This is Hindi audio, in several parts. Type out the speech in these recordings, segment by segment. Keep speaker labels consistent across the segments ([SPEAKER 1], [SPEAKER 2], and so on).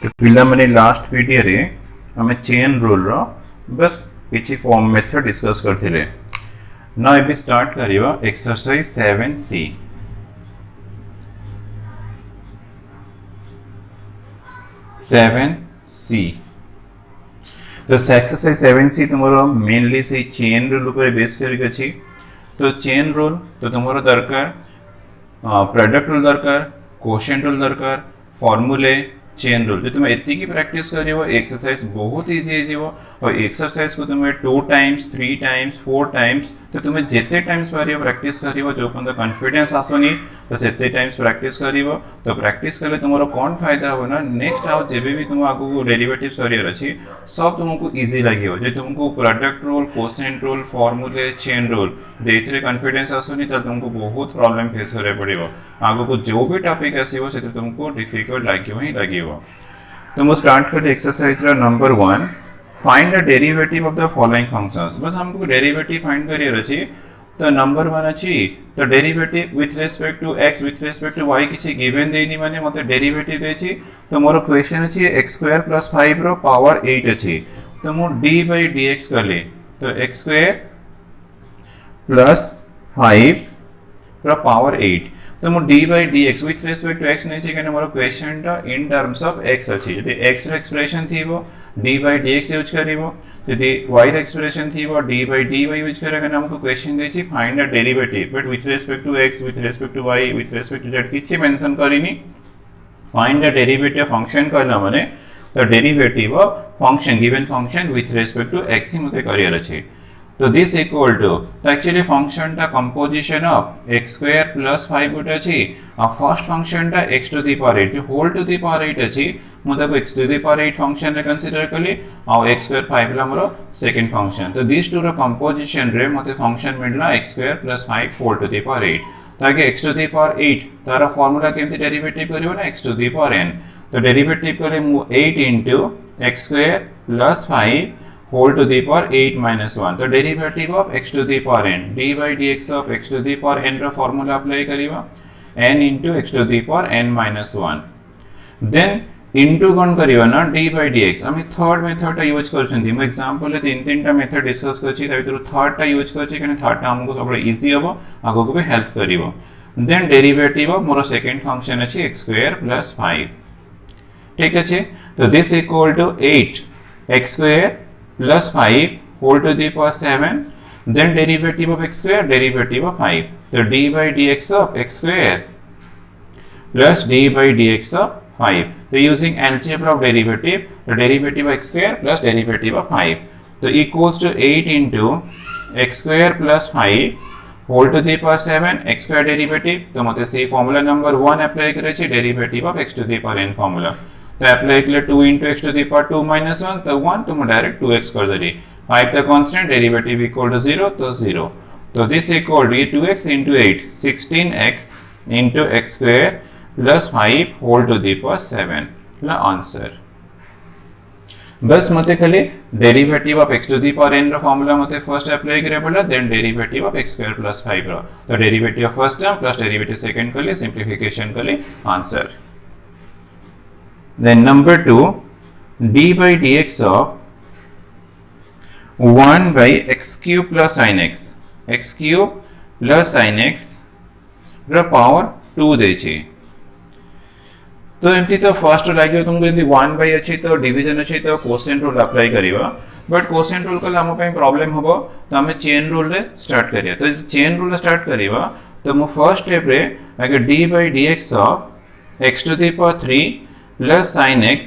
[SPEAKER 1] तो पिला माने लास्ट वीडियो रे हमें चेन रूल रो बस किछि फॉर्म मेथड डिस्कस करथिले। ना एबे स्टार्ट करियो एक्सरसाइज 7C। तो एक्सरसाइज 7C तुमरो मेनली से चेन रूल ऊपर बेस करिक अछि। तो चेन रूल तो तुमरो दरकार प्रोडक्ट रूल दरकार, क्वोशिएंट रूल दरकार, फॉर्मूले, चेन रूल। जो तुम एति की प्रैक्टिस करियो एक्सरसाइज बहुत इजी हो जिवो। और एक्सरसाइज को तुम 2 टाइम्स 3 टाइम्स 4 टाइम्स तो तुम जिते टाइम्स पारियो प्रैक्टिस करियो जो पर्यंत कॉन्फिडेंस आसोनी तो सेते टाइम्स प्रैक्टिस करियो। तो प्रैक्टिस कले तुमरो कोन फायदा हो ना नेक्स्ट आउ जेबे भी तुम आगु डेरिवेटिव्स करियर अछि सब तुमको इजी लागियो। जे तुमको प्रोडक्ट रूल, क्वोशिएंट रूल, फॉर्मूले, चेन रूल देथरे कॉन्फिडेंस आसोनी त तुमको बहुत प्रॉब्लम फेस करे पड़िबो। आगु को जो भी टॉपिक आसीबो से तुमको डिफिकल्ट लागियो ही लागियो। तुम स्टार्ट कर एक्सरसाइज रा number 1, find the derivative of the following functions. बस हमको डेरिवेटिव फाइंड करियर अछि। तो नंबर 1 अछि तो derivative with respect to x with respect to y किछि गिवन देनी माने मते डेरिवेटिव देछि। तो मोर क्वेश्चन अछि x² + 5 रो पावर 8 अछि। तो मो d/dx करले तो x² + 5 रो पावर 8 तो मो d/dx with respect to x नै छै कने मोर क्वेश्चन टा इन टर्म्स ऑफ x अछि। यदि x रो एक्सप्रेशन थिबो d/dx यूज करिवो, यदि y रो एक्सप्रेशन थिबो d/dy यूज करे कने हमको क्वेश्चन देछि find the derivative but with respect to x with respect to y with respect to z किछि मेंशन करिनी। फाइंड द डेरिवेटिव फंक्शन कहला माने the derivative of function given function with respect to x ही मते करियर अछि। तो दिस इक्वल टू तो एक्चुअली फंक्शन टा कंपोजिशन ऑफ x² + 5 गुट अछि। आ फर्स्ट फंक्शन टा x टू द पावर 8 जो होल टू द पावर 8 अछि मतलब x to the power 8 function रे कंसीडर कली और x² 5 ला मोर सेकंड फंक्शन। तो दिस टू रो कंपोजिशन रे मते फंक्शन मिलला x² + 5 whole to the power 8। तो आगे x टू द पावर 8 तारा फार्मूला केमति डेरिवेटिव करिवो ना x to the power n। तो डेरिवेटिव करे 8 * x² + 5 whole to the power 8 minus 1। तो derivative of x to the power n d/dx of x to the power n रो फार्मूला अप्लाई करिवा n into x to the power n minus 1 then into कोन करिवा ना d/dx। हम थर्ड मेथड टा यूज करछन हम एग्जांपल ले तीन टा मेथड डिस्कस करछि त भितर थर्ड टा यूज करछि कने थर्ड टा हमको सब इजी हबो आगो को भी हेल्प करिवो। Then derivative of more second function अछि x² + 5 ठीक अछि। तो this equal to 8 x² + 5 whole to the power 7 then derivative of x² derivative of 5। तो d/dx of x² plus d/dx of 5। तो using algebra of derivative the derivative of x² plus derivative of 5 तो equals to 8 into x² + 5 whole to the power 7 x² derivative. तो मते से फार्मूला नंबर 1 अप्लाई करे छी derivative of x to the power n formula. तो अप्लाई के लिए 2 into x to the power 2 minus 1 तो 1 तो मैं डायरेक्ट 2x कर दे रही 5 the constant derivative equal to 0 तो 0। तो this equal to 2x into 8 16x into x² + 5 whole to the power 7 ला आंसर। बस मते खाली derivative of x to the power n रो फार्मूला मते फर्स्ट अप्लाई करे पड़ला देन डेरिवेटिव ऑफ x² + 5 रो। तो derivative of first term plus derivative second कर ले सिंपलीफिकेशन कर ले answer. Then number 2 d/dx of 1/x³ + sin x x³ + sin x रो पावर 2 दे छी। तो एमती तो फर्स्ट लागियो तुमको यदि 1/ अछि तो डिवीजन अछि तो क्वोशिएंट रूल अप्लाई करिवा बट क्वोशिएंट रूल कला हम पे प्रॉब्लम हबो तो हम चेन रूल रे स्टार्ट करिया। तो चेन रूल स्टार्ट करिवा तो मो फर्स्ट स्टेप रे अगर d/dx of x to the power 3 plus sin x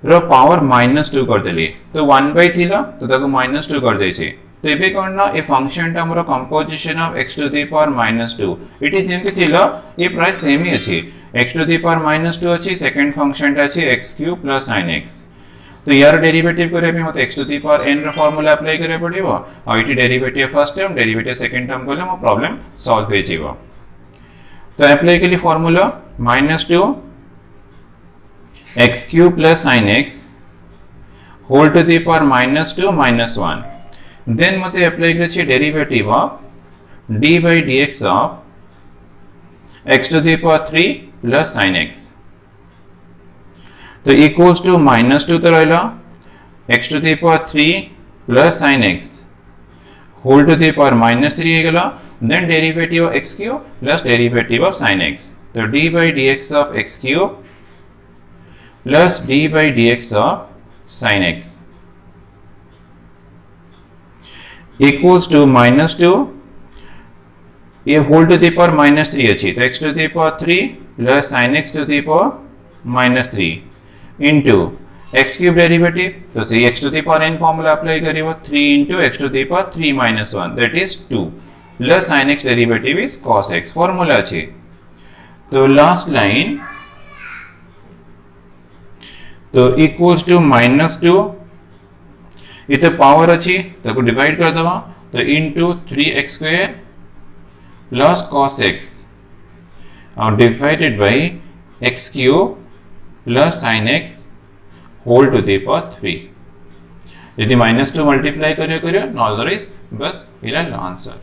[SPEAKER 1] रो पावर -2 कर देली। तो 1/, थिला तो ताको -2 कर दे छी। तो एबे करना ए फंक्शन टा हमरो composition of x to the power -2 it is जेमति थिला ये प्राय सेम ही अछि x to the power -2 अछि सेकंड फंक्शन टा अछि x³ + sin x। तो यार डेरिवेटिव करे भी मते x to the power n रो फार्मूला अप्लाई करे पड़िबो और इटी derivative first term derivative second term करले मो प्रॉब्लम सॉल्व हो जिवो। तो अप्लाई के लिए formula -2 x³ + sin x whole to the power -2 - 1 then मते अप्लाई करे छी derivative of d/dx of x to the power 3 plus sin x। तो इक्वल्स टू -2 तो रहला x to the power 3 plus sin x whole to the power -3 हो गला, then derivative of x cube plus derivative of sin x, तो d by dx of x cube plus d by dx of sin x equals to -2, ये होल टू द पावर -3 अच्छी, तो x to the power 3 plus sin x to the power -3 into x cube derivative, तो से x to the power n formula apply करियो 3 into x to the power 3 - 1 that is 2 plus sin x derivative is cos x formula अच्छी। तो लास्ट लाइन तो इक्वल्स टू -2, ये तो पावर अच्छी तो डिवाइड कर दवा, तो into 3x² plus cos x और divided by x³ plus sin x whole to the power 3। यदि -2 मल्टीप्लाई करियो अदरवाइज बस इला आंसर।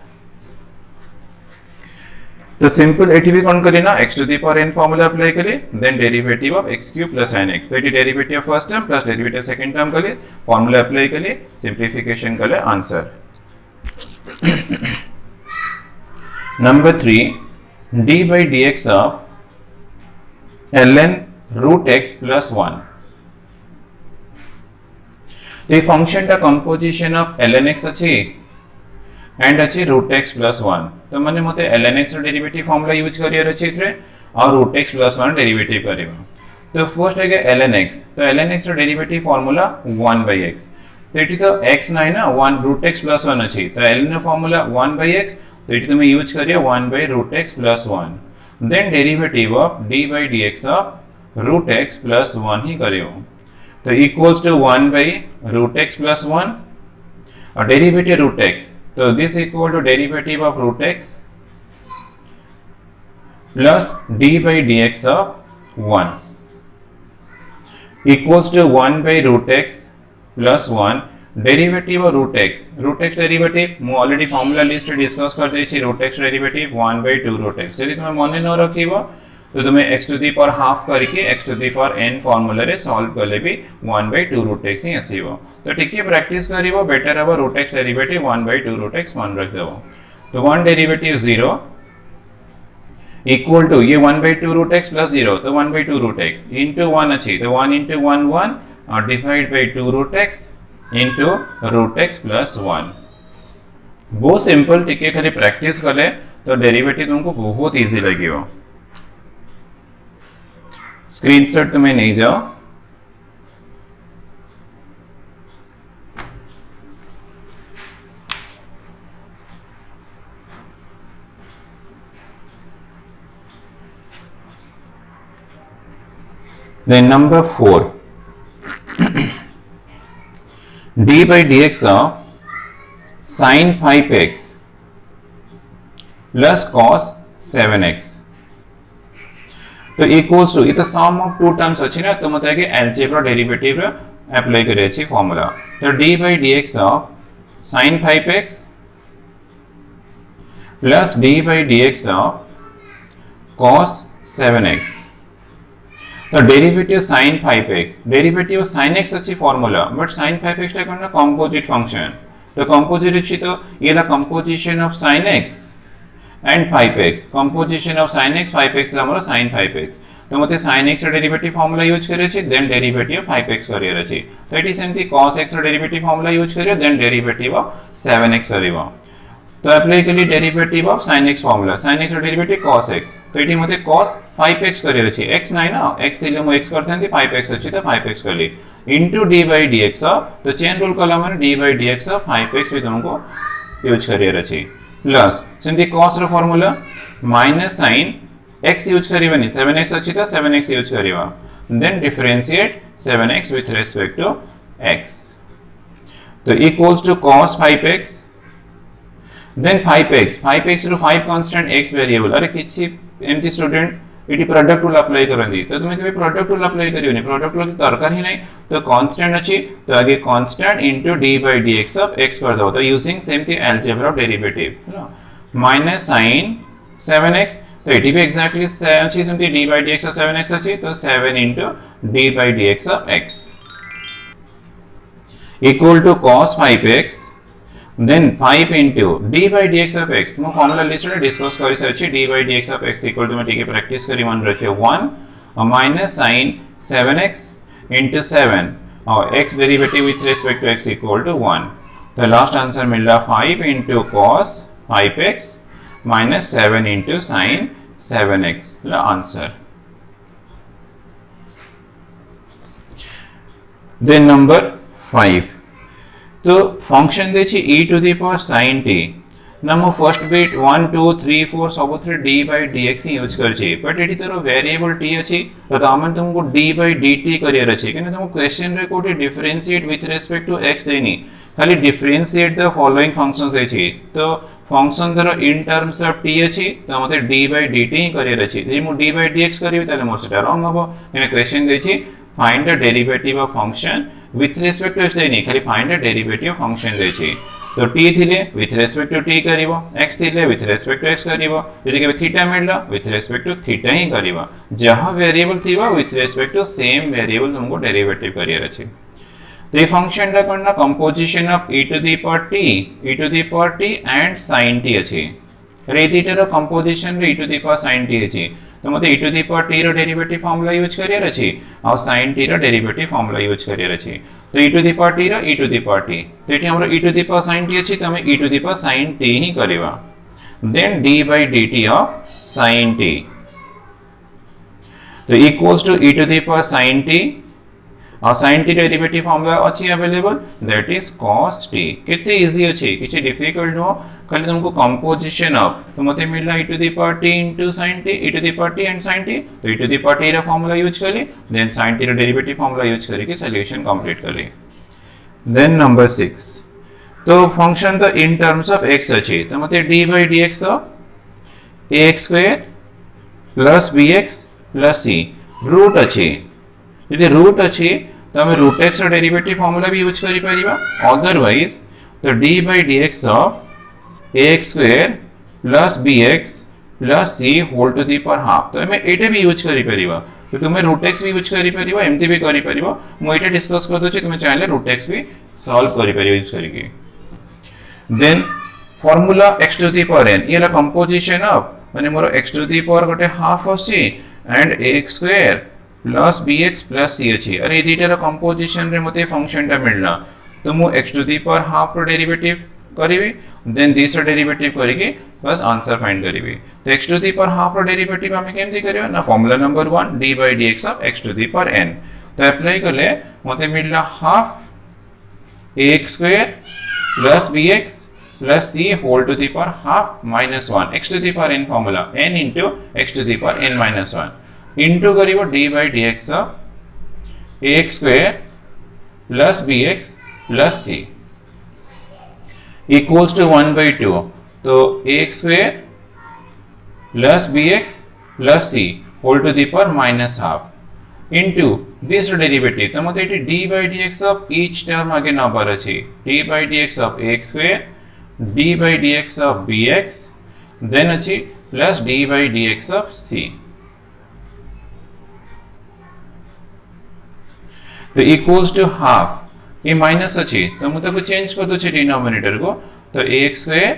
[SPEAKER 1] तो सिंपल एटी भी कौन करें ना, x to the power n formula apply करें, then derivative of x³ plus sin x, तो ये derivative of first term plus derivative second term करें, फार्मूला अप्लाई करें, सिंपलीफिकेशन करें, answer. Number 3 d by dx of ln root x plus 1, तो ये फंक्शन का कंपोजिशन ऑफ ln x अच्छी एंड अच्छी रूट एक्स प्लस 1, तो मैंने मते ln x रो डेरिवेटिव फार्मूला यूज करियर अच्छी इथरे और रूट एक्स प्लस 1 डेरिवेटिव करियो। तो फर्स्ट है ln x, तो ln x रो डेरिवेटिव फार्मूला 1/x, तो एटी तो x नाही ना 1 रूट एक्स प्लस 1 अच्छी, तो ln फार्मूला 1/x, तो एटी तुम यूज करियो 1/√x plus 1, then derivative of d by dx of root x plus 1 ही करियो, तो इक्वल्स टू 1/√x प्लस 1 और डेरिवेटिव रूट एक्स, तो this equal to derivative of root x plus d by dx of 1 equals to 1/√x plus 1 derivative of root x derivative मु ऑलरेडी फार्मूला लिस्ट डिस्कस कर देछि, रूट एक्स डेरिवेटिव 1/2√x, यदि तुम मन न रखिबो तो तुम्हें x to the power half करके x to the power n formula रे सॉल्व करले भी 1/2√x ही आसीबो, तो ठीक है प्रैक्टिस करिवो, बेटर अब रूट एक्स डेरिवेटिव 1/2√x मन रख देबो, तो 1 डेरिवेटिव 0 इक्वल टू ये 1/2√x प्लस 0, तो 1/2√x इनटू 1 अच्छी, तो 1 * 1 1 और divide by 2√x into root x plus 1, बहुत सिंपल, ठीक है खाली प्रैक्टिस करे तो डेरिवेटिव तुमको बहुत इजी लगेगा। स्क्रीनशॉट तुम्हें नहीं जाओ, then number 4 d by dx of sin 5x plus cos 7x, तो इक्वल्स टू ये तो सम ऑफ टू टर्म्स अच्छी ना, तो मतलब कि अलजेब्रा डेरिवेटिव अप्लाई करे अच्छी फार्मूला, तो d by dx of sin 5x plus d by dx of cos 7x, तो derivative sin 5x derivative sin x अच्छी फार्मूला, बट sin 5x टा करना कंपोजिट फंक्शन, तो कंपोजिट अच्छी, तो ये ला composition of sin x and 5x, composition of sin x 5x ला हमरा sin 5x, तो मते sin x रा डेरिवेटिव फार्मूला यूज करे छी, देन डेरिवेटिव 5x करियर अछि, तो इट इज सेमती cos x रा डेरिवेटिव फार्मूला यूज करियो, देन डेरिवेटिव ऑफ 7x करियो, तो अप्लाई करी derivative of sin x formula, sin x रा डेरिवेटिव cos x, तो इटी मते cos 5x करियर अछि, x नाही ना x थिले मु x करथेंती 5x अछि, तो 5x करी into d by dx of, तो चेन रूल कला माने d by dx of 5x भी तुमको यूज करियर अछि, प्लस सेमती cos रा formula minus sin x use करिवनी, 7x अछि तो 7x यूज करिवा, then differentiate 7x with respect to x, तो equals to cos 5x, then 5x रो 5 कांस्टेंट x वेरिएबल, अरे किछि एमती स्टूडेंट इटी प्रोडक्ट रूल अप्लाई करंदी, तो तुम्हें कभी प्रोडक्ट रूल अप्लाई करियोनी, प्रोडक्ट रूल की दरकार ही नहीं, तो कांस्टेंट अछि, तो आगे constant into d by dx of x कर दो, तो using same the algebra of derivative minus sin 7x, तो इटी भी एग्जैक्टली अच्छी सेम थी d by dx of 7x अछि, तो 7 into d by dx of x equal to cos 5x then 5 into d by dx of x तुम फॉर्मूला लिस्ट रे डिस्कस करि सछि d by dx of x equal to मैं टिके प्रैक्टिस करी मन रचे 1 minus sin 7x into 7 और x derivative with respect to x equal to 1 तो लास्ट आंसर मिल रहा 5 into cos 5x minus 7 into sin 7x ला आंसर। देन नंबर 5 तो फंक्शन देछि e to the power sin t NaMo first bit 1 2 3 4 सबथरे d by dx use करछि बट एटी तोर वेरिएबल t अछि तो तामन तुमको d by dt करियर अछि कि तुम क्वेश्चन रे कोठी differentiate with respect to x देनी खाली डिफरेंशिएट द फॉलोइंग फंक्शंस अछि तो फंक्शन तोर इन टर्म्स ऑफ t अछि तो मते d by dt ही करियर अछि जे मु d by dx करियो ताले मोर सेटा रॉन्ग हबो एने क्वेश्चन देछि find the derivative of function with respect to x देनी खाली फाइंड द डेरिवेटिव फंक्शन देछि तो t थिले विथ रिस्पेक्ट टू t करिवो x थिले विथ रिस्पेक्ट टू x करिवो जदि के थीटा मिलला विथ रिस्पेक्ट टू थीटा ही करिवो जहां वेरिएबल थिबा with respect to same variable तुमको डेरिवेटिव करियर अछि तो ये फंक्शन रा करना composition of e to the power t and sin t अछि रे थीटा रो कंपोजिशन रे e to the power sin t अछि तो मते e to the power t रो डेरिवेटिव फार्मूला यूज करियर अछि और sin t रो डेरिवेटिव फार्मूला यूज करियर अछि तो e to the power t रो e to the power t तो एठी हमरो e to the power sin t अछि तो हम e to the power sin t ही करबा then d by dt of sin t तो equals to e to the power sin t और sin t डेरिवेटिव फार्मूला अछि available that is cos t कितने इजी अछि किछि डिफिकल्ट नो खाली तुमको कंपोजिशन ऑफ तो मते मिलला e to the power t into sin t e to the power t and sin t तो e to the power t रा फार्मूला यूज करी देन sin t रा डेरिवेटिव फार्मूला यूज करके सॉल्यूशन कंप्लीट करी देन नंबर 6 तो फंक्शन तो इन टर्म्स ऑफ x अछि तो मते d by dx of ax square plus bx plus c root अछि यदि रूट अछि तो हम रूट x रा डेरिवेटिव फार्मूला भी यूज करि परिबा अदरवाइज तो d by dx of ax square plus bx plus c whole to the power half तो हम एटा भी यूज करि परिबा तो तुमे रूट x भी यूज करि परिबा एमती भी करि परिबा मु एटा डिस्कस कर दोछि तुमे चाहिले रूट x भी सॉल्व करि परिबा यूज करिके then formula x to the power n येला कंपोजिशन ऑफ माने मोर x टू द पावर गोटे हाफ अछि and ax square plus bx plus c अछि अरे ए दुटा कंपोजिशन रे मते फंक्शन टा मिलना तो मु x to the power half रो डेरिवेटिव करिवि देन दिस रो डेरिवेटिव करिके बस आंसर फाइंड करिवि तो x to the power half रो डेरिवेटिव हम केमति करियो ना formula number 1 d by dx of x to the power n तो अप्लाई करले मते मिलला half ax square plus bx plus c whole to the power half minus 1 x to the power n formula n into x to the power n minus 1 into करिवो d by dx of ax square plus bx plus c equals to 1 by 2 तो ax square plus bx plus c whole to the power minus half into this derivative तो मते d by dx of each term आगे नंबर अछि d by dx of ax square d by dx of bx then अछि plus d by dx of c तो इक्वल्स टू हाफ ये माइनस अछि तो मते को चेंज कर दो छै डिनोमिनेटर को तो ax square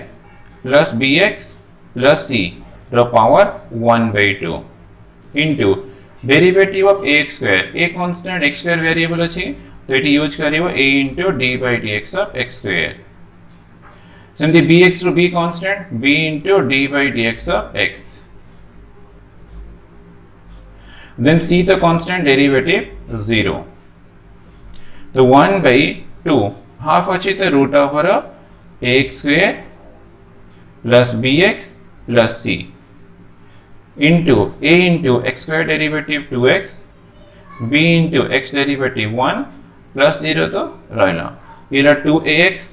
[SPEAKER 1] plus bx plus c रो power 1/2 into derivative of ax square a constant x square variable अछि तो एटी यूज करिवो a into d by dx of x square सेमति bx रो b constant b into d by dx of x देन c तो कांस्टेंट डेरिवेटिव 0 तो 1/2 हाफ अछि तो root over ax square plus bx plus c into a into x square derivative 2x b into x derivative 1 plus 0 तो रहना ये 2ax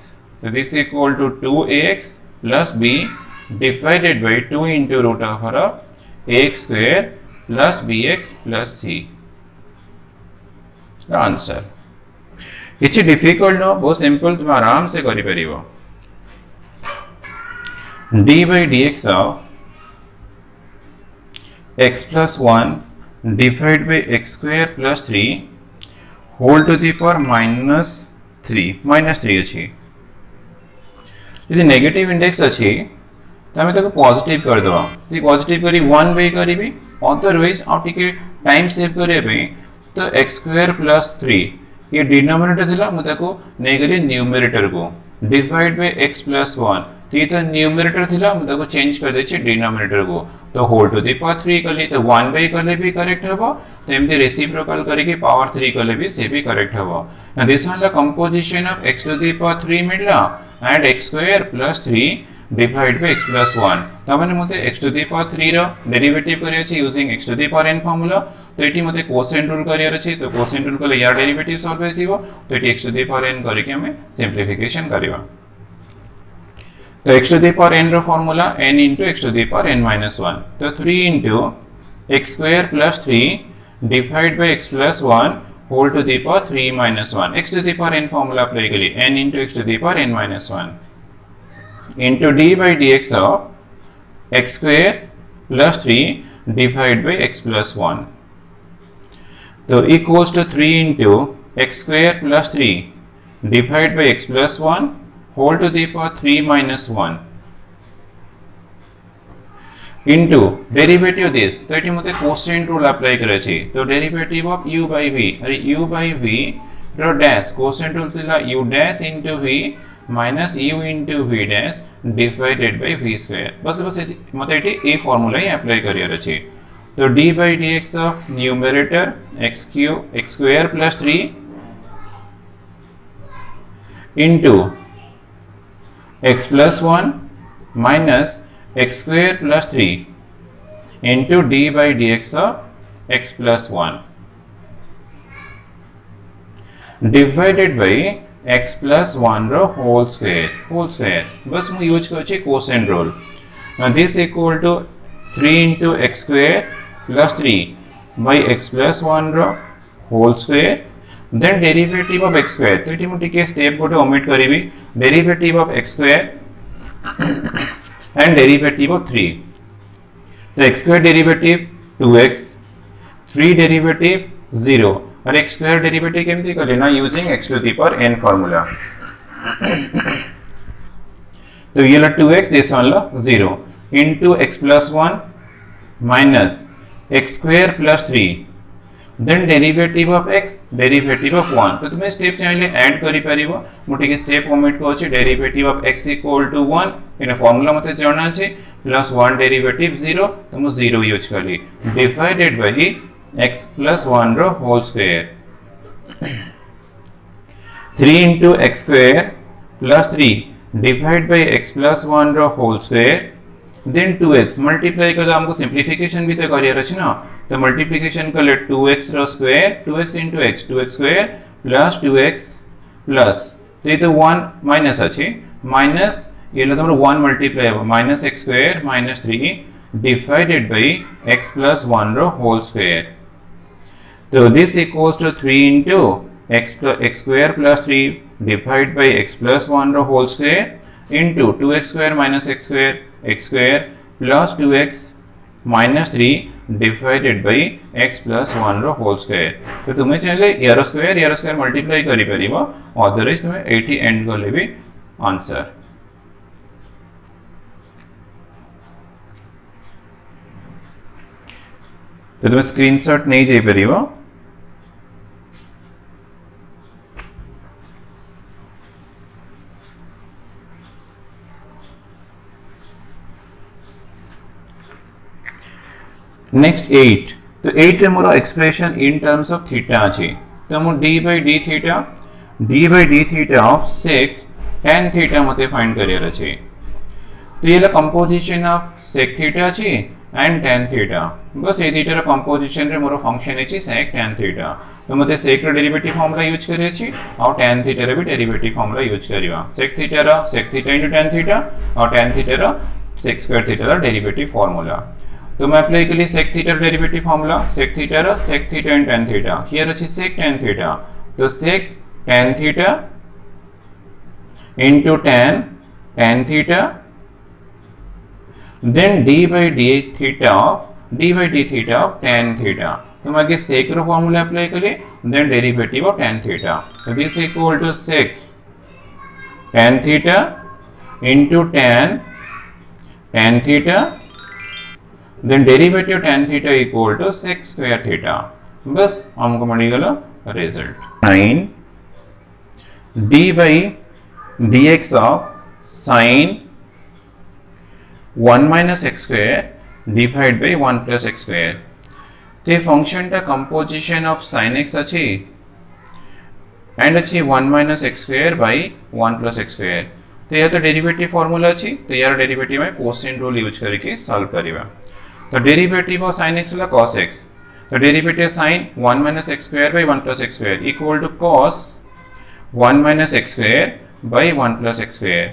[SPEAKER 1] so this is equal to 2ax plus b divided by 2 into root over ax square plus bx plus c answer किछि डिफिकल्ट नो बहुत सिंपल तुम आराम से करि परिबो d by dx of x plus 1 divide by x square plus 3 whole to the power -3 अछि यदि नेगेटिव इंडेक्स अछि तो हमें ताको पॉजिटिव कर दवा यदि पॉजिटिव करी 1 बाय करिवि अदरवाइज आ टिके टाइम सेव करे पे तो x स्क्वायर प्लस 3 ये डिनोमिनेटर थिला मु ताको नेगेटिव न्यूमरेटर को डिवाइड बाय x प्लस 1 तो ये तो न्यूमरेटर थिला मु ताको चेंज कर देछि डिनोमिनेटर को तो होल टू द पावर 3 कले तो 1 बाय कले भी करेक्ट हबो तो एमती रेसिप्रोकल करके पावर 3 कले भी से भी करेक्ट हबो now this one the composition of x to the power 3 मिलला and x square plus 3 divide by x plus 1 तमाने मते x to the power 3 रो डेरिवेटिव करिया छै using x to the power n formula तो एटी मते कोसेंट रूल करिया छै तो कोसेंट रूल कले यार डेरिवेटिव सॉल्व हे जीवो तो eighty x to the power n करके हमें सिंप्लिफिकेशन करबा तो x to the power n रो formula n into x to the power n minus 1 तो 3 into x square plus 3 divide by x plus 1 whole to the power 3 minus 1 x to the power n formula apply करिए n into x to the power n minus 1 into d by dx of x square plus 3 divided by x plus 1 तो equals to 3 into x square plus 3 divided by x plus 1 whole to the power 3 minus 1 into derivative this तो एटी मते कोसेंट रूल अप्लाई करे छी तो derivative of u by v अरे u by v rho dash quotient rule थिला u dash into v minus u into v dash divided by v square बस मते एटी ए फार्मूला ही अप्लाई करियर अछि तो d by dx of numerator x square plus 3 into x plus 1 minus x square plus 3 into d by dx of x plus 1 divided by x plus 1 रो whole square बस मु यूज करछि quotient rule now this equal to 3 into x square plus 3 by x plus 1 रो whole square then derivative of x square तो एटी मु टिके स्टेप गोटे ओमिट करिवि derivative of x square and derivative of 3 तो x square derivative 2x 3 derivative 0 और x स्क्वायर डेरिवेटिव केमती कर लेना using x to the power n formula तो ये ला 2x दिस वन ला 0 into x plus 1 minus x square plus 3 then derivative of x derivative of 1 तो तुम्हें स्टेप चाहिए ऐड करि परिबो मोटे के स्टेप ओमिट को अछि derivative of x equal to 1 in formula मते जाना छै प्लस 1 डेरिवेटिव 0 तो मु 0 यूज करी डिवाइडेड बाय x plus 1 रो whole square 3 into x square plus 3 divide by x plus 1 रो whole square then 2x multiply कर हमको सिंप्लिफिकेशन भी तो करियर अछि ना तो मल्टीप्लिकेशन कर ले 2x रो square 2x into x 2x square plus 2x plus तो ये तो 1 माइनस अछि माइनस ये लो तो 1 मल्टीप्लाई हो minus x square minus 3 divided by x plus 1 रो whole square so this equals to 3 into x square plus 3 divided by x plus 1 रो whole square into 2x square minus x square plus 2x minus 3 divided by x plus 1 रो whole square तो तुम्हें चाहिए यारो स्क्वायर मल्टीप्लाई करि परिबो अदरवाइज तुम्हें 80 एंड कर लेबी आंसर तो तुम्हें स्क्रीनशॉट नहीं दे परिबो नेक्स्ट 8 तो 8 रे मोर expression in terms of theta अछि तो मु d by d थीटा ऑफ sec tan थीटा मते फाइंड करियर अछि तो ये ला कंपोजिशन ऑफ sec थीटा अछि एंड tan थीटा बस ए थीटा रो कंपोजिशन रे मोर फंक्शन अछि sec tan थीटा तो मते sec रो डेरिवेटिव फार्मूला यूज करि अछि और tan थीटा रे भी डेरिवेटिव फार्मूला यूज करिवा sec theta into tan theta और tan theta rho sec square theta rho derivative formula तो मैं अप्लाई कली sec theta derivative formula sec theta and tan theta here अछि sec tan थीटा तो sec tan theta into tan theta then d by d theta of tan theta तो मैं sec रो फॉर्मूला अप्लाई करिए, then derivative of tan theta, तो this equal to sec tan theta into tan theta, then derivative tan theta equal to sec square theta. बस हमको मिल गया result 9 d by dx of sin 1 minus x square divided by 1 plus x square। तो फंक्शन टा कंपोजिशन ऑफ sin x अच्छी एंड अच्छी 1 minus x square by 1 plus x square। तो यह तो डेरिवेटिव फार्मूला अच्छी, तो यार डेरिवेटिव में कोसेंट रूल यूज करके सॉल्व करिवा। तो डेरिवेटिव ऑफ sin x होला cos x, तो derivative sin 1 minus x square by 1 plus x square equal to cos 1 minus x square by 1 plus x square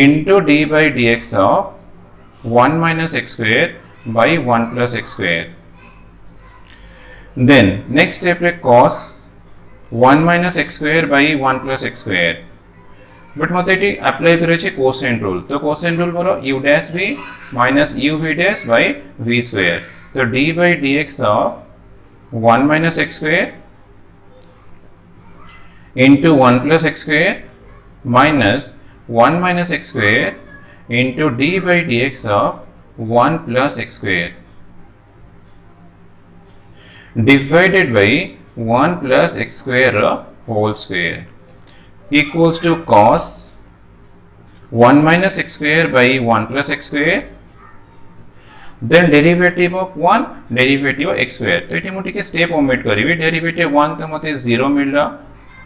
[SPEAKER 1] into d by dx of 1 minus x square by 1 plus x square। Then next step है cos 1 minus x square by 1 plus x square, but मते ये अप्लाई करे छे कोसेंट रूल। तो कोसेंट रूल बोलो u dash v minus u v dash by v square। तो d by dx of 1 minus x square into 1 plus x square minus 1 minus x square into d by dx of 1 plus x square divided by 1 plus x square whole square equals to cos 1 minus x square by 1 plus x square, then derivative of 1 derivative of x square। तो ये मोटी के स्टेप ओमिट करिवे, डेरिवेटिव 1 तो मते 0 मिलला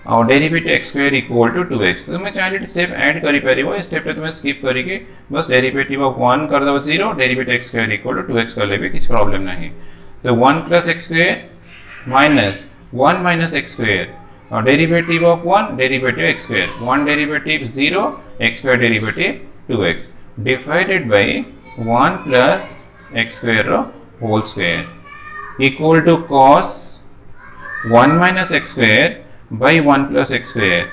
[SPEAKER 1] और derivative x square equal to 2x। तो मैं चाहे स्टेप ऐड करि परिबो, स्टेप पे तुम्हें स्किप करिके बस डेरिवेटिव ऑफ 1 कर दो 0, derivative x square equal to 2x कर लेबे, किछ प्रॉब्लम नहीं। तो 1 plus x square minus 1 minus x square और derivative of 1 derivative x square, 1 derivative 0, x square derivative 2x divided by 1 plus x square whole square equal to cos 1 minus x स्क्वायर by 1 plus x square।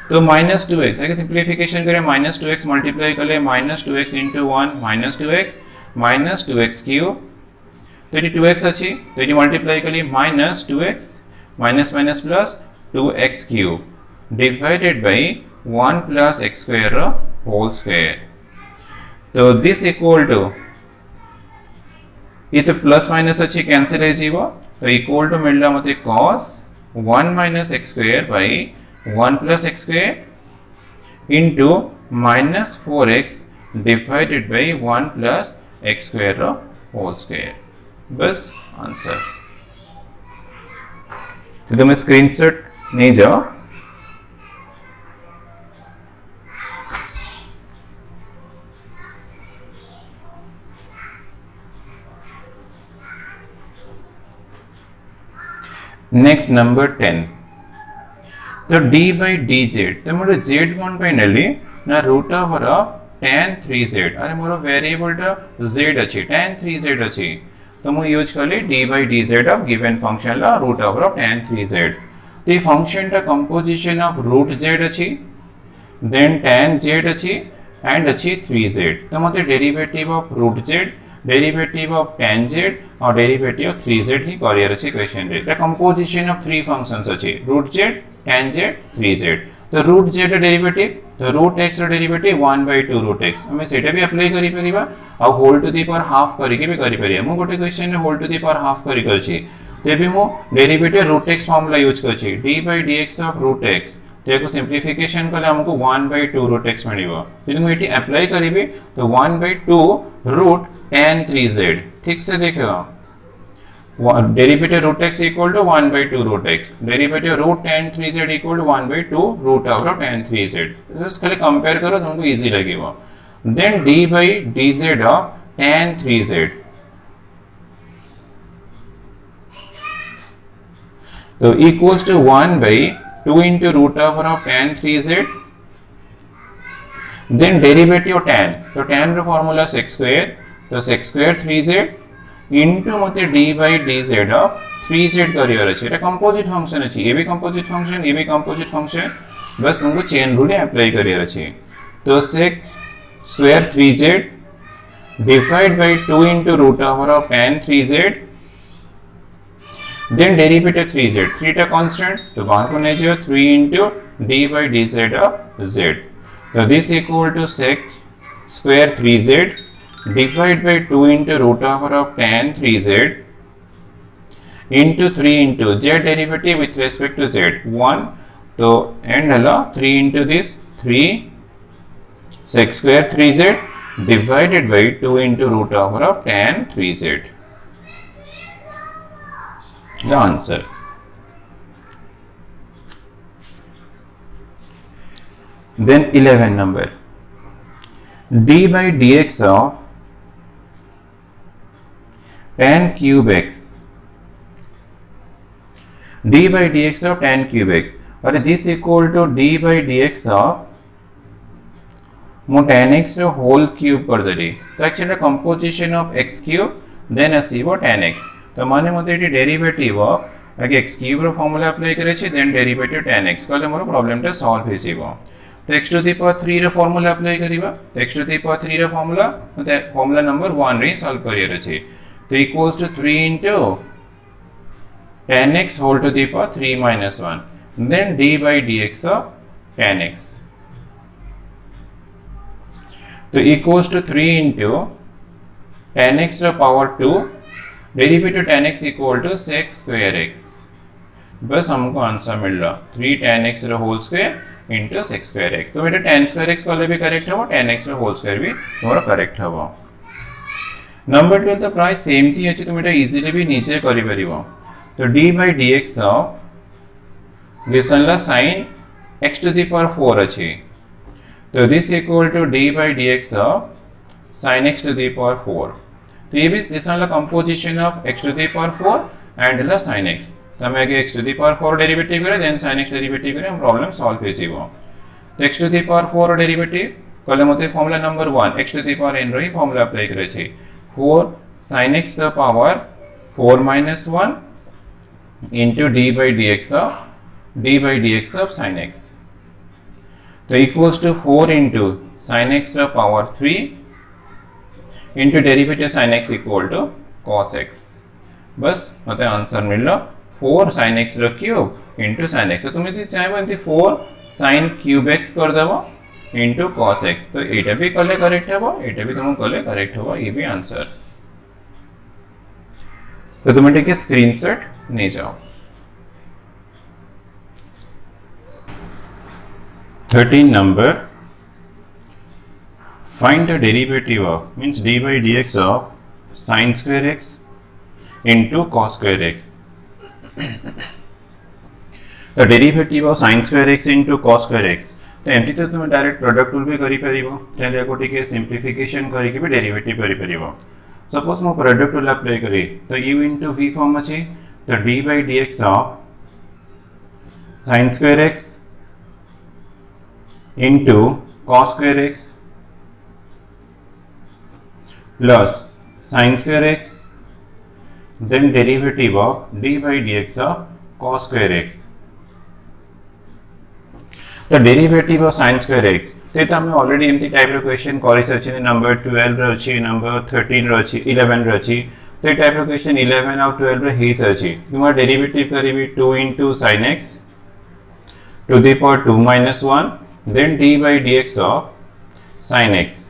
[SPEAKER 1] तो माइनस 2x अगर सिंप्लीफिकेशन करें माइनस 2x मल्टीप्लाई कर ले minus 2x into 1 minus 2x cube, तो ये 2x अच्छी, तो ये मल्टीप्लाई कर लिए minus 2x minus minus plus 2x cube divided by 1 plus x square whole square. तो दिस इक्वल टू ये तो प्लस माइनस अच्छी कैंसिल है जीवो, तो इक्वल टू मिल रहा मते cos 1 minus x square by 1 plus x square into minus 4x divided by 1 plus x square whole square। बस आंसर। तो तुम्हें स्क्रीनशॉट नहीं जाओ, नेक्स्ट नंबर 10। तो d by dz, तो मोर z कोन पे नेली ना रूट ओवर tan 3z, अरे मोर वेरिएबल टा z अछि tan 3z अछि, तो मु यूज करली d by dz ऑफ गिवन फंक्शन ला root over of tan 3z। तो ये फंक्शन टा कंपोजिशन ऑफ रूट z अछि, देन tan z अछि एंड अछि 3z। तो मते derivative of root z, derivative of tan z और डेरिवेटिव ऑफ 3z ही करियर अछि क्वेश्चन रे। The composition of three functions अछि root z tan z 3z। तो रूट z डेरिवेटिव, तो root x derivative 1/2 root x, हमें सेटा भी अप्लाई करि परिबा और whole to the power half करिके भी करि परिबा। मु गोटे क्वेश्चन रे whole to the power half करि करछि, तेबी मु derivative root x formula use करछि d/dx ऑफ रूट x। तो याको सिंप्लीफिकेशन कले हमको 1/2 रूट x मिलिबो। यदि मु एटी अप्लाई करिबे तो 1/2 रूट tan 3z, ठीक से देखो derivative root x equal to 1/2 root x, derivative root tan 3z equal to 1/2 root over tan 3z। Just खाली कंपेयर करो तुमको इजी लगेगा। Then d by dz of tan 3z, तो equals to 1/2 into root over of tan 3z, then derivative tan, तो tan रो फार्मूला sec स्क्वायर, तो sec स्क्वायर 3z इनटू मते d by dz of 3z करियर अछि। एटा कंपोजिट फंक्शन अछि, ये भी कंपोजिट फंक्शन, ये भी कंपोजिट फंक्शन, बस तुमको चेन रूल अप्लाई करियर अछि। तो sec square 3z divide by 2 into root over of tan 3z then derivative 3z, 3 टा कांस्टेंट तो बाहर को नहीं जाओ 3 into d by dz of z, तो this equal to sec square 3z divided by 2 into root over of tan 3z into 3 into z derivative with respect to z 1, तो एंड हला 3 into this 3 sec square 3z divided by 2 into root over of tan 3z, the answer. Then 11 number, d by dx of tan cube x, d by dx of tan cube x, और this equal to d by dx of मु tan x रो होल क्यूब कर देली, तो actually composition of x cube then आसीबो tan x, तो माने मते एटी डेरिवेटिव ऑफ आगे x क्यूब रो फार्मूला अप्लाई करे छी देन डेरिवेटिव tan x कले मोर प्रॉब्लम टा सॉल्व हे जीवो, तो x टू द पावर 3 रो फार्मूला अप्लाई करिबा, तो x टू द पावर 3 रो फार्मूला मते फार्मूला नंबर 1 रे सॉल्व करियर अछि, तो equals to 3 into tan x whole to the power 3 minus 1, then d by dx of tan x, तो equals to 3 into tan x to power 2 derivative tan x equal to sec square x, बस हमको आंसर मिल रहा 3 tan x रो whole square into sec square x, तो बेटा tan square x कले भी करेक्ट हबो, tan x रो होल स्क्वायर भी तोरा करेक्ट हबो। नंबर 12 तो प्राय सेम थी अछि, तो बेटा इजीली भी नीचे करि परिबो, तो d by dx of this one la sin x to the power 4 अछि, तो this equal to d by dx of sin x to the power 4, तो ये भी this one la composition of x to the power 4 and la sin x, तो हम आगे x to the power 4 derivative करे देन sin x डेरिवेटिव करे हम प्रॉब्लम सॉल्व हे जीवो, तो x to the power 4 derivative कले मते formula number 1 x to the power n रही फार्मूला अप्लाई करे छी 4 sin x to the power 4 minus 1 into d by dx of sin x, तो equals to 4 into sin x to the power 3 into derivative sin x equal to cos x, बस मते आंसर मिललो 4 sin x रो क्यूब into sin x, तो तुम यदि चाहे बंती 4 sin cube x कर देबो into cos x, तो एटा भी कले करेक्ट हबो, एटा भी तुम कले करेक्ट हबो, ये भी आंसर, तो तुम ठीक है स्क्रीनशॉट ले जाओ। 13 number, find the derivative of means d by dx of sin square x into cos square x, the derivative of sin square x into cos square x, तो एमती तो तुम डायरेक्ट प्रोडक्ट रूल भी करि परिबो, चले को ठीक है सिंप्लिफिकेशन करि के भी डेरिवेटिव करि परिबो, सपोज मो प्रोडक्ट रूल अप्लाई करी तो u into v फॉर्म अछि, तो d by dx of sin square x into cos square x plus sin square x then derivative of d by dx of cos square x, तो derivative of sin square x तो त हम ऑलरेडी एमती टाइप रो क्वेश्चन करि सछि, नंबर 12 रो अछि, नंबर 13 रो अछि, 11 रो अछि, तो ये टाइप रो क्वेश्चन 11 और 12 रो हे अछि, तुम derivative करिबी 2 into sin x to the power 2 minus 1 then d by dx of sin x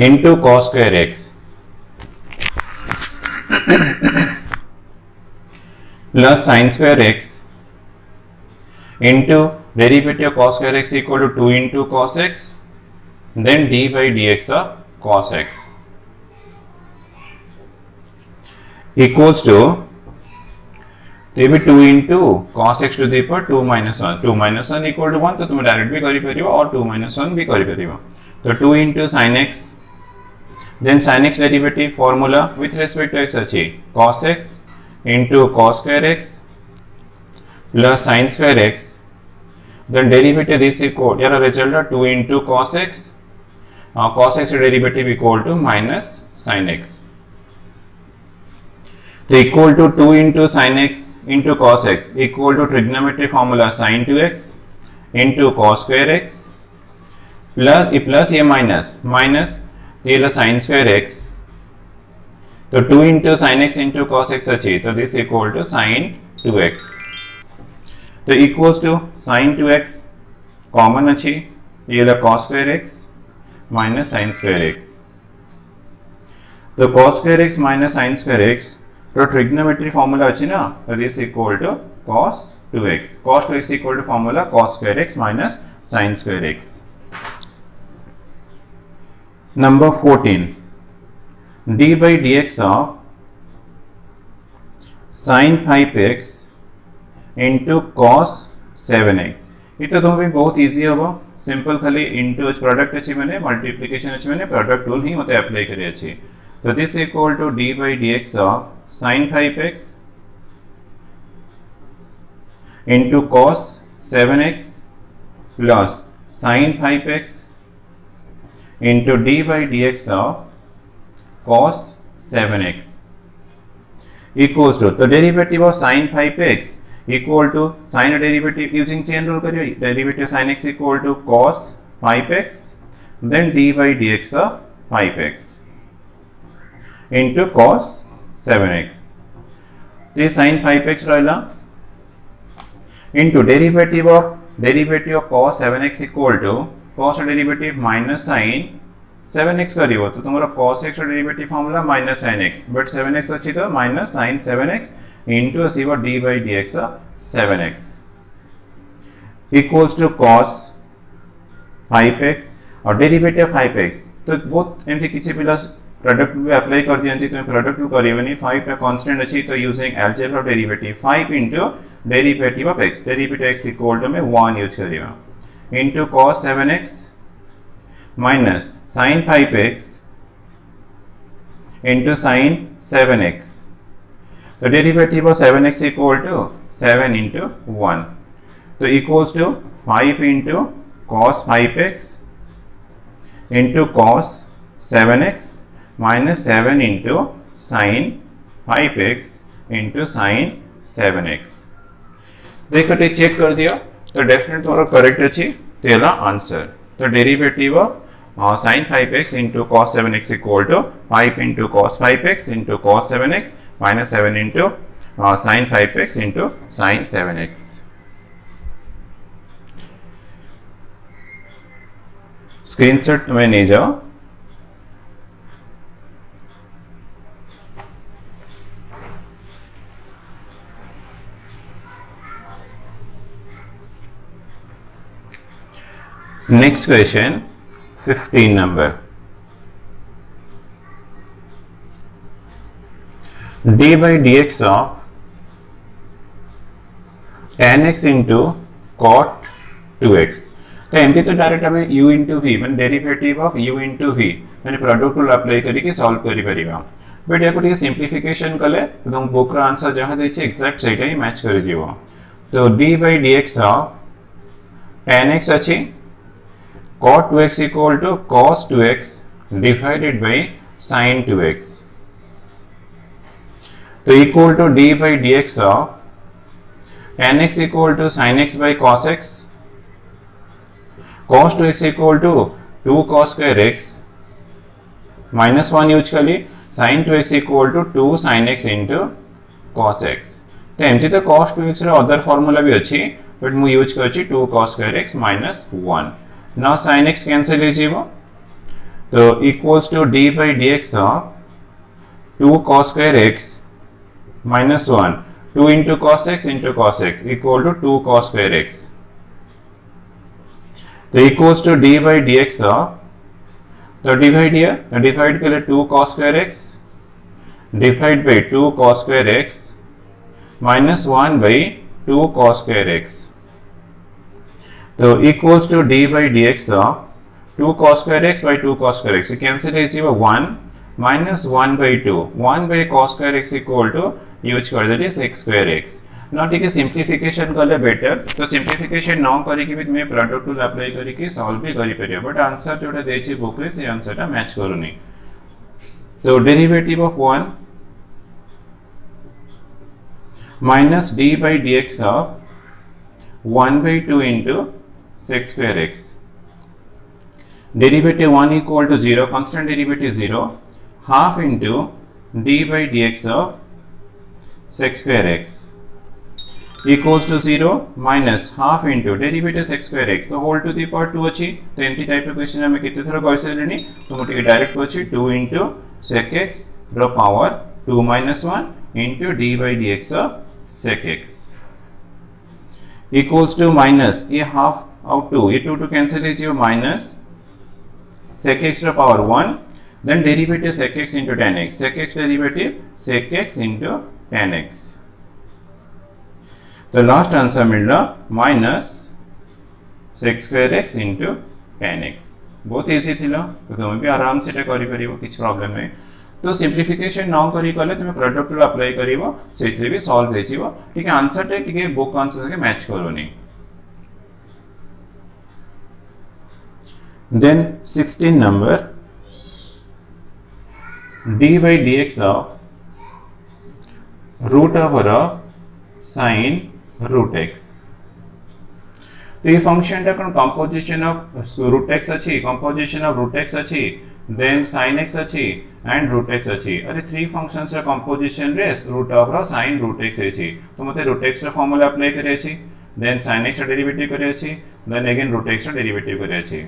[SPEAKER 1] into cos square x plus sin square x into derivative of cos square x equal to 2 into cos x then d by dx of cos x equals to तो ये भी 2 into cos x to the power 2 minus 1, 2 minus 1 equal to 1, तो तुम डायरेक्ट भी करि परिबो और 2 minus 1 भी करि परिबो, तो 2 into sin x then sin x derivative formula with respect to x अछि cos x into cos square x plus sin square x, then derivative this equal यार result है 2 into cos x, cos x derivative equal to minus sin x, तो equal to 2 into sin x into cos x equal to trigonometric formula sin 2x into cos square x plus ये minus ये sin square x तो 2 into sine x into cos x अच्छी, तो this equal to sign 2x, तो equals to sign 2x common अच्छी, ये ला cos square x minus sine square x, तो cos square x minus sin square x तो ट्रिग्नोमेट्री फॉर्मूला अच्छी ना, तो this equal to cos 2x, cos 2x equal to formula cos square x minus sin square x. Number 14, d by dx of sin 5x into cos 7x, ये तो तुम्हें बहुत इजी होगा, सिंपल खाली इंटू प्रोडक्ट अच्छी मैंने मल्टीप्लिकेशन अच्छी मैंने प्रोडक्ट टूल ही मत अप्लाई करी अच्छी, तो this equal to d by dx of sin 5x into cos 7x plus sin 5x into d by dx of cos 7x equals to, तो derivative of sin 5x equal to sin derivative using chain rule करिए, derivative sin x equal to cos 5x then d by dx of 5x into cos 7x, तो ये sin 5x रहेगा into derivative of cos 7x equal to cos derivative minus sin 7x करियो, तो तुम्हारा cos x derivative formula minus sin x, but 7x अच्छी तो minus sin 7x into Siva d by dx 7x equals to cos 5x और डेरिवेटिव 5x, तो बहुत एमती किसी प्लस प्रोडक्ट भी अप्लाई कर दियंती, तो प्रोडक्ट टू करिवनी 5 टा कांस्टेंट अछि, तो using algebra of derivative 5 into derivative of x, derivative x equal to में 1 यूज करिवा into cos 7x minus sin 5x into sin 7x, तो derivative of 7x equal to 7 into 1, तो equals to 5 into cos 5x into cos 7x minus 7 into sin 5x into sin 7x, देखो टे चेक कर दिया, तो डेफिनेट तुम्हारा करेक्ट अच्छी, तो ये आंसर, तो derivative of sin 5x into cos 7x equal to 5 into cos 5x into cos 7x minus 7 into sin 5x into sin 7x. Screenshot में नहीं जाओ, next question 15 number, d by dx of tan x into cot 2x, तो एमती तो डायरेक्ट हमें u into v मैंने derivative of u into v मैंने प्रोडक्ट रूल अप्लाई करके सॉल्व करि परिबा, बट याको टिके सिंप्लिफिकेशन कले तो तुम बुक रो आंसर जहां देछि एग्जैक्ट सेटा ही मैच करि दियो, तो d by dx of tan x अछि cot 2x equal to cos 2x divided by sin 2x, तो equal to d by dx of tan x equal to sin x by cos x, cos 2x equal to 2 cos square x minus 1 use कर ली, sin 2x equal to 2 sin x into cos x, तो एमती तो cos 2x रे अदर फार्मूला भी अछि, बट मु यूज करछि 2 cos square x minus 1, now sin x cancel हो जीवो, तो equals to d by dx of 2 cos square x minus 1, 2 into cos x equal to 2 cos square x, तो equals to d by dx of, तो डिवाइड here, डिवाइड के लिए 2 cos square x divide by 2 cos square x minus 1 by 2 cos square x, तो equals to d by dx of 2 cos square x by 2 cos square x, cancel है जी 1 minus 1 by 2, 1 by cos square x equal to use कर देते x square x, ना ठीक है सिंप्लिफिकेशन कर ले बेटर, तो सिंप्लिफिकेशन ना करिके भी मैं प्रोडक्ट टूल अप्लाई करिके सॉल्व भी करि परियो, बट आंसर जोटा देछि बुक रे से आंसर ता मैच करूनी, तो derivative of 1 minus d by dx of 1 by 2 into sec square x, derivative 1 equal to 0, constant derivative 0, half into d by dx of sec square x equals to 0 minus half into derivative sec square x तो whole to the power 2 अच्छी तो एंती टाइप के क्वेश्चन हमें कितने थोड़ा कर सकते हैं तो मुझे डायरेक्ट अच्छी 2 into sec x रो power 2 minus 1 into d by dx of sec x equals to minus ये half out 2 ये 2 to cancel is your minus sec x रो power 1 then derivative sec x into tan x sec x derivative sec x into tan x तो लास्ट आंसर मिल रहा minus sec square x into tan x बहुत इजी थी तो तुम भी आराम से किसी प्रॉब्लम नहीं तो सिंप्लिफिकेशन न करी तुम प्रोडक्ट रू अप्लाई कर भी सॉल्व हो ठीक है आंसर टे बुक आंसर के मैच करूनी then 16 number d by dx of root over sin root x तो ये फंक्शन टा कौन कंपोजिशन ऑफ रूट एक्स अच्छी कंपोजिशन ऑफ रूट एक्स अच्छी देन sin x अच्छी एंड रूट एक्स अच्छी अरे थ्री फंक्शंस रा कंपोजिशन रे root of sin root x अच्छी तो मते रूट x रा फार्मूला अप्लाई करे अच्छी देन sin x रा डेरिवेटिव करे अच्छी देन अगेन रूट x रा डेरिवेटिव करे अच्छी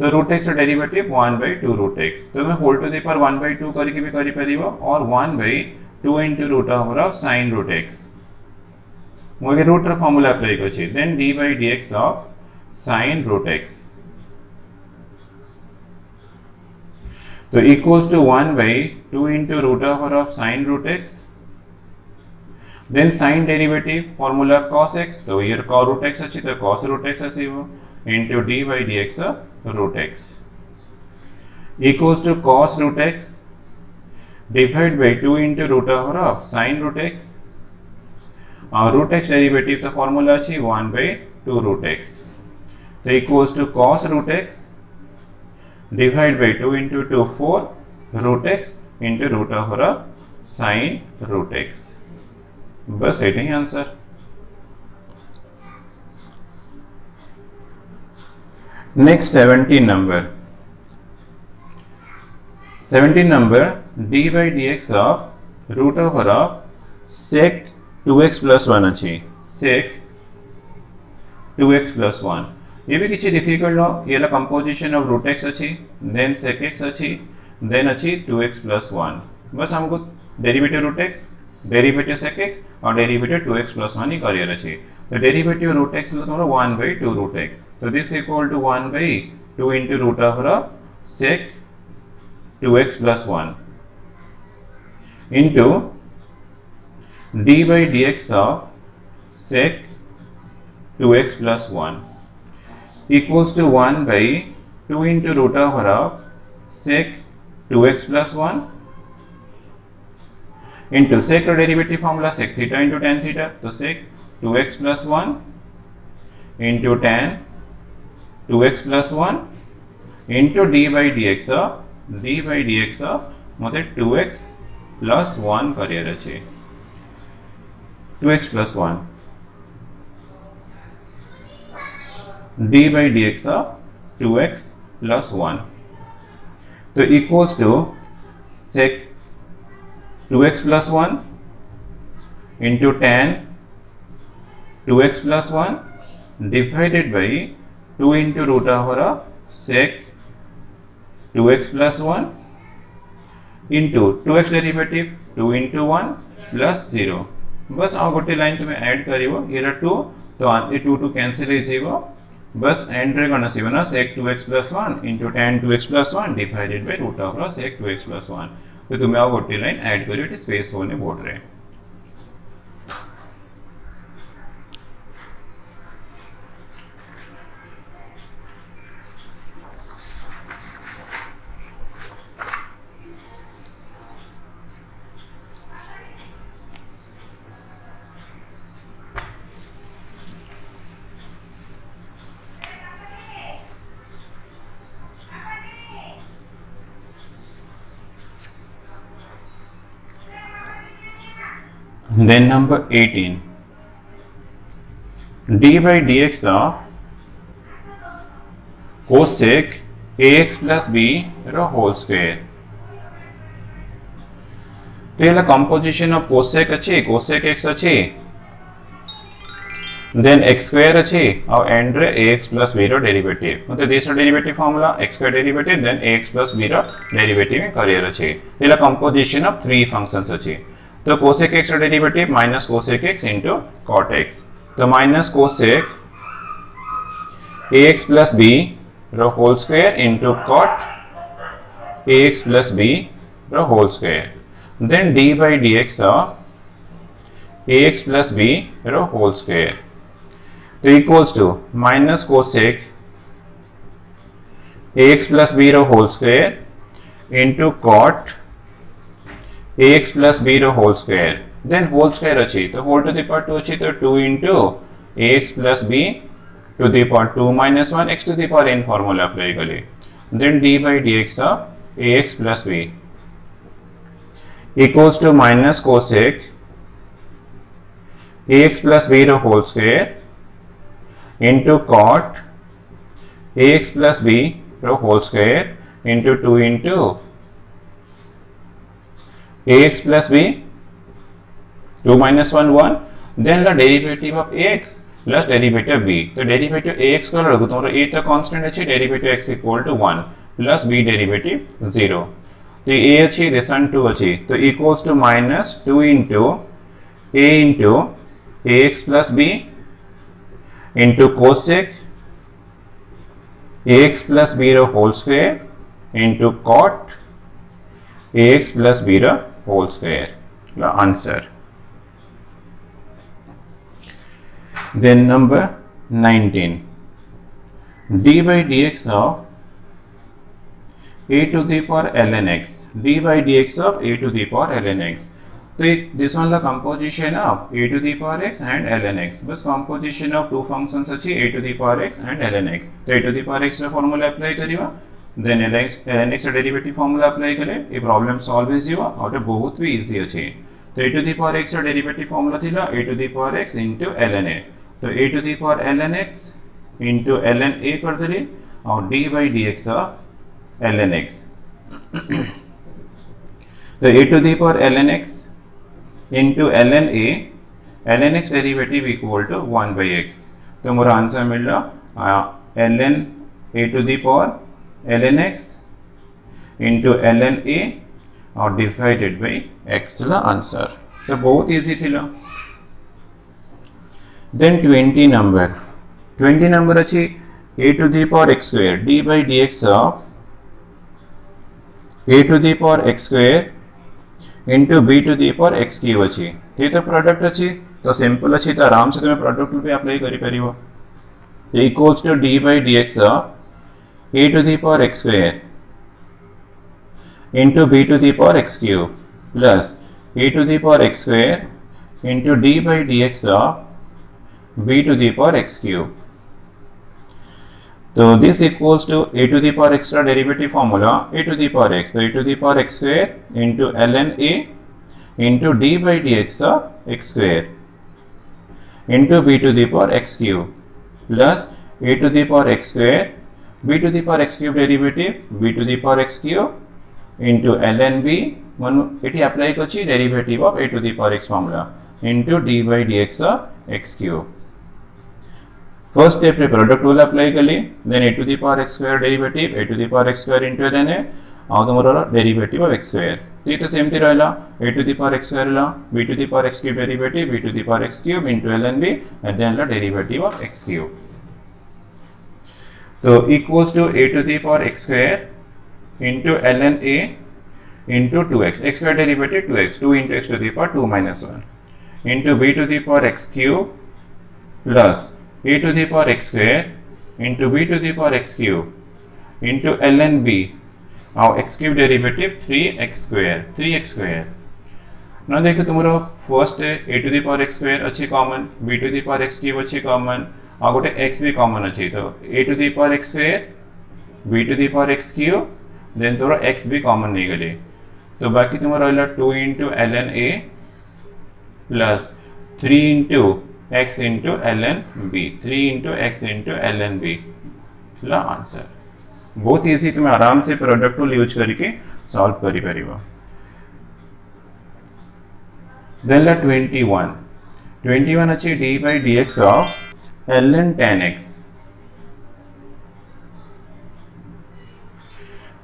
[SPEAKER 1] तो रूट x रा डेरिवेटिव 1/2 रूट x तो मैं होल टू द पावर 1/2 करके भी करि परिबो और 1/2 into root of sin root x मुझे रूट रा फार्मूला अप्लाई करछि then d by dx of sin root x तो equals to 1/2 into root over of sin root x देन sin derivative formula cos x तो ये cos root x अछि तो cos root x आसीबो into d by dx of root x equals to cos root x divided by 2 into root over of sin root x और रूट एक्स डेरिवेटिव तो फार्मूला अच्छी 1/2 रूट एक्स तो equals to cos root x divide by 2 into 2 4 root x into root over sin root x बस यही answer next 17 number d by dx of root over sec 2x plus 1 अच्छी sec 2x plus 1 ये भी किसी डिफिकल्ट हो ये ला कंपोजिशन ऑफ रूट x अच्छी देन sec x अच्छी देन अच्छी 2x plus 1 बस हमको derivative root x derivative sec x और डेरिवेटिव 2x plus 1 ही करियर अच्छी तो डेरिवेटिव रूट x मतलब तुम्हारा 1/2 रूट x तो this equal to 1/2 into root of sec 2x plus 1 into d by dx of sec 2x plus 1 equals to 1/2 into root over of sec 2x plus 1 into sec derivative formula sec theta into tan theta तो sec 2x plus 1 into tan 2x plus 1 into d by dx of मतलब 2x plus 1 करियर अच्छे 2x plus 1 d by dx of 2x plus 1 तो equals to sec 2x plus 1 into tan 2x plus 1 divided by 2 into root over sec 2x plus 1 into 2x derivative 2 into 1 plus 0 बस आ गोटे लाइन तुम ऐड करिवो ये 2 तो ये 2 टू कैंसिल हो जाइबो बस एंड रे कोन आसीबो ना sec 2x plus 1 into tan 2x plus 1 divided by root of sec 2x plus 1 तो तुम आ गोटे लाइन ऐड करियो ये स्पेस होने बोर्ड रे Then number 18, d by dx of cosec ax plus b रो whole square तो ये कंपोजिशन ऑफ कोसेक अच्छी कोसेक एक्स अच्छी देन x स्क्वायर अच्छी और एंड रे ax प्लस b रो डेरिवेटिव मतलब this derivative formula x square derivative then ax plus b रो डेरिवेटिव करियर अच्छी तो कंपोजिशन ऑफ थ्री फंक्शंस अच्छी तो कोसेक x रो derivative minus cosec x into cot x तो minus cosec ax plus b रो whole square into cot ax plus b रो whole square then d by dx ax plus b रो होल स्क्वायर तो equals to minus cosec ax plus b रो whole square into cot ax plus b रो whole square then whole square अच्छी तो होल टू द पावर 2 अच्छी तो 2 into ax plus b to the power 2 minus 1 x to the power n formula apply करें then d by dx ax plus b equals to minus cosec ax plus b रो whole square into cot ax plus b रो whole square into 2 into ax plus b 2 minus 1 1 then the derivative of ax plus derivative b तो derivative ax को रखो तुम्हारा a तो constant अच्छी derivative x equal to 1 plus b derivative 0 तो a अच्छी this one 2 अच्छी तो equals to minus 2 into a into ax plus b into cosec ax plus b रो whole square into cot ax plus b रो whole square the answer. Then number 19 d by dx of a to the power ln x d by dx of a to the power ln x तो this one la composition of a to the power x and ln x बस composition of two functions अच्छी a to the power x and ln x तो a to the power x रा formula apply करिवा then ln x रा derivative formula apply करे ये problem solve ହେଇଯିବ और ये बहुत भी easy अच्छी तो a to the power x रा derivative formula थिला a to the power x into ln a तो a to the power ln x into ln a कर देली और d by dx ln x तो a to the power ln x into ln a ln x derivative equal to 1 by x तो मेरा आंसर मिल रहा ln a to the power ln x into ln a और डिवाइडेड by x ला आंसर तो बहुत इजी थी ला देन 20 नंबर अच्छी a to the power x square d by dx of a to the power x square into b to the power x cube अच्छी ये तो प्रोडक्ट अच्छी तो सिंपल अच्छी तो आराम से तुम्हें प्रोडक्ट पे अप्लाई करी परिवो equals to d by dx a to the power x square into b to the power x cube plus a to the power x square into d by dx b to the power x cube तो this equals to a to the power x का derivative formula a to the power x तो a to the power x square into ln a into d by dx x square into b to the power x cube plus a to the power x square b to the power x cube derivative b to the power x cube into ln b मन एटी अप्लाई करछि derivative of a to the power x formula into d by dx x cube first step रे प्रोडक्ट रूल अप्लाई कली then a to the power x square derivative a to the power x square into ln a और तमरो डेरिवेटिव ऑफ x square ये तो सेम थी रहला a to the power x square ला b to the power x cube derivative b to the power x cube into ln b and then ला डेरिवेटिव ऑफ x cube तो equals to a to the power x square into ln a into 2x x square derivative 2x 2 into x to the power 2 minus 1 into b to the power x cube plus a to the power x square into b to the power x cube into ln b और x cube derivative 3x square ना देखो तुम्हारा first a to the power x square अच्छी common b to the power x cube अच्छी कॉमन और गोटे x भी कॉमन अच्छी तो a to the power x square b to the power x cube then तोरा x भी कॉमन नहीं गले तो बाकी तुम्हारा रहला 2 into ln a plus 3 into x into ln b 3 into x into ln b La answer बहुत इजी तुम्हें आराम से प्रोडक्ट टूल यूज करके सॉल्व करी परिबा देन ला 21 अच्छी d by dx of ln tan x.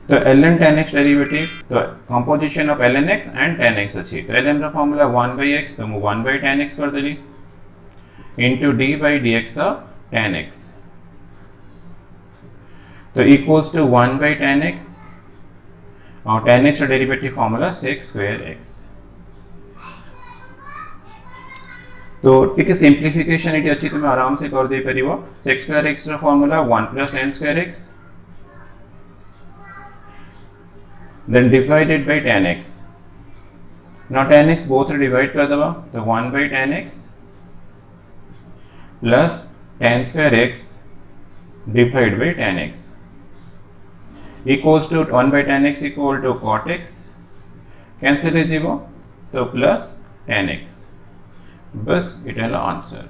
[SPEAKER 1] तो ln tan x डेरिवेटिव तो composition of ln x and tan x अच्छी तो ln का फॉर्मूला 1 by x तो 1 by tan x कर देली into d by dx of tan x तो equals to 1 by tan x और tan x का derivative formula sec square x. तो ठीक है सिंप्लिफिकेशन एटी अच्छी तुम आराम से कर दे परिबो sec square x रा formula 1 plus tan square x then divided by tan x. Now tan x both divide कर दबा तो 1 by tan x plus tan square x divided by tan x equals to 1 by tan x equal to cot x cancel is तो plus tan x बस इट है आंसर.